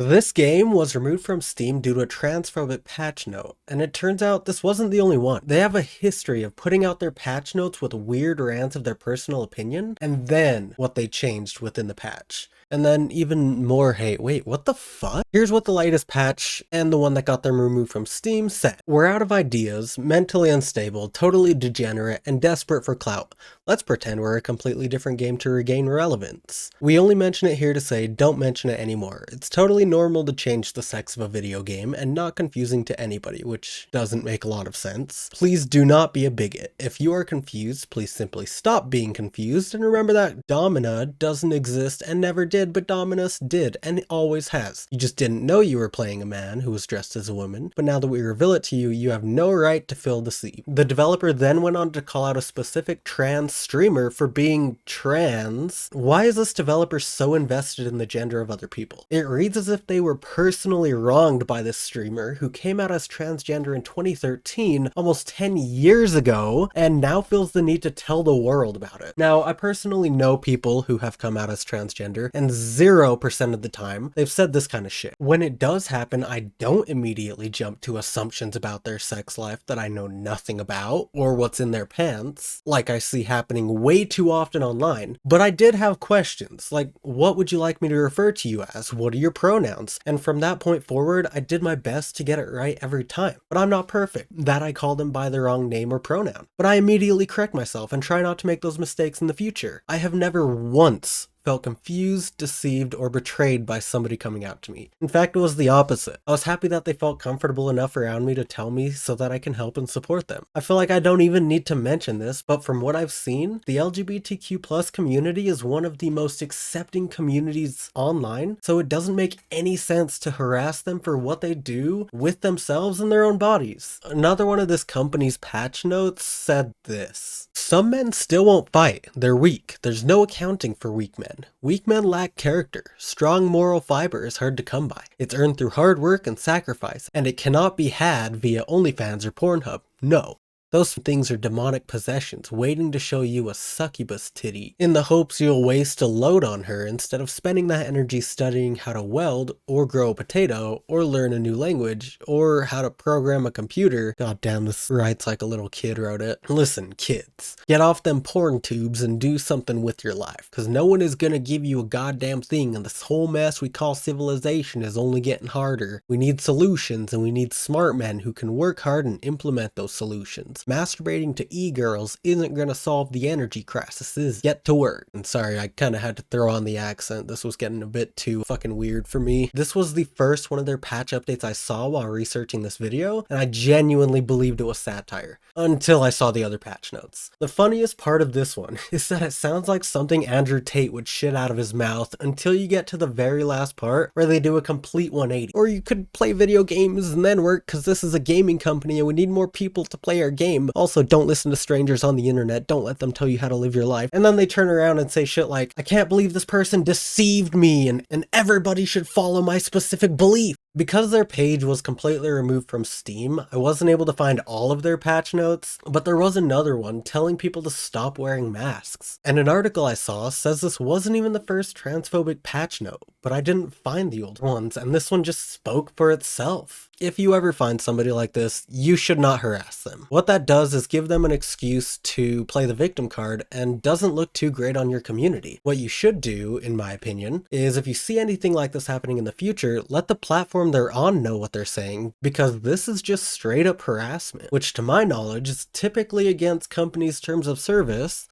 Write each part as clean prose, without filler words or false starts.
This game was removed from Steam due to a transphobic patch note, and it turns out this wasn't the only one. They have a history of putting out their patch notes with weird rants of their personal opinion, and then what they changed within the patch. And then even more hate. Wait, what the fuck? Here's what the latest patch, and the one that got them removed from Steam, said. We're out of ideas, mentally unstable, totally degenerate, and desperate for clout. Let's pretend we're a completely different game to regain relevance. We only mention it here to say don't mention it anymore. It's totally normal to change the sex of a video game and not confusing to anybody, which doesn't make a lot of sense. Please do not be a bigot. If you are confused, please simply stop being confused and remember that domina doesn't exist and never did, but dominus did and always has. You just didn't know you were playing a man who was dressed as a woman, but now that we reveal it to you, you have no right to feel deceived. The developer then went on to call out a specific trans streamer for being trans. Why is this developer so invested in the gender of other people? It reads as if they were personally wronged by this streamer who came out as transgender in 2013, almost 10 years ago, and now feels the need to tell the world about it. Now, I personally know people who have come out as transgender, and 0% of the time, they've said this kind of shit. When it does happen, I don't immediately jump to assumptions about their sex life that I know nothing about, or what's in their pants, like I see happening way too often online. But I did have questions, like, what would you like me to refer to you as? What are your pronouns? And from that point forward, I did my best to get it right every time. But I'm not perfect. That I call them by the wrong name or pronoun. But I immediately correct myself and try not to make those mistakes in the future. I have never once felt confused, deceived, or betrayed by somebody coming out to me. In fact, it was the opposite. I was happy that they felt comfortable enough around me to tell me so that I can help and support them. I feel like I don't even need to mention this, but from what I've seen, the LGBTQ+ community is one of the most accepting communities online, so it doesn't make any sense to harass them for what they do with themselves and their own bodies. Another one of this company's patch notes said this: some men still won't fight. They're weak. There's no accounting for weak men. Weak men lack character. Strong moral fiber is hard to come by. It's earned through hard work and sacrifice, and it cannot be had via OnlyFans or Pornhub. No. Those things are demonic possessions waiting to show you a succubus titty in the hopes you'll waste a load on her instead of spending that energy studying how to weld or grow a potato or learn a new language or how to program a computer. God damn, this writes like a little kid wrote it. Listen, kids, get off them porn tubes and do something with your life, because no one is gonna give you a goddamn thing, and this whole mess we call civilization is only getting harder. We need solutions, and we need smart men who can work hard and implement those solutions. Masturbating to e-girls isn't gonna solve the energy crisis yet to work. And sorry, I kinda had to throw on the accent. This was getting a bit too fucking weird for me. This was the first one of their patch updates I saw while researching this video, and I genuinely believed it was satire. Until I saw the other patch notes. The funniest part of this one is that it sounds like something Andrew Tate would shit out of his mouth until you get to the very last part where they do a complete 180. Or you could play video games and then work, because this is a gaming company and we need more people to play our game. Also, don't listen to strangers on the internet. Don't let them tell you how to live your life. And then they turn around and say shit like, I can't believe this person deceived me and everybody should follow my specific belief. Because their page was completely removed from Steam, I wasn't able to find all of their patch notes, but there was another one telling people to stop wearing masks. And an article I saw says this wasn't even the first transphobic patch note, but I didn't find the old ones, and this one just spoke for itself. If you ever find somebody like this, you should not harass them. What that does is give them an excuse to play the victim card and doesn't look too great on your community. What you should do, in my opinion, is if you see anything like this happening in the future, let the platform they're on know what they're saying, because this is just straight up harassment, which to my knowledge is typically against companies' terms of service.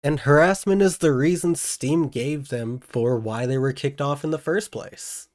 And harassment is the reason Steam gave them for why they were kicked off in the first place.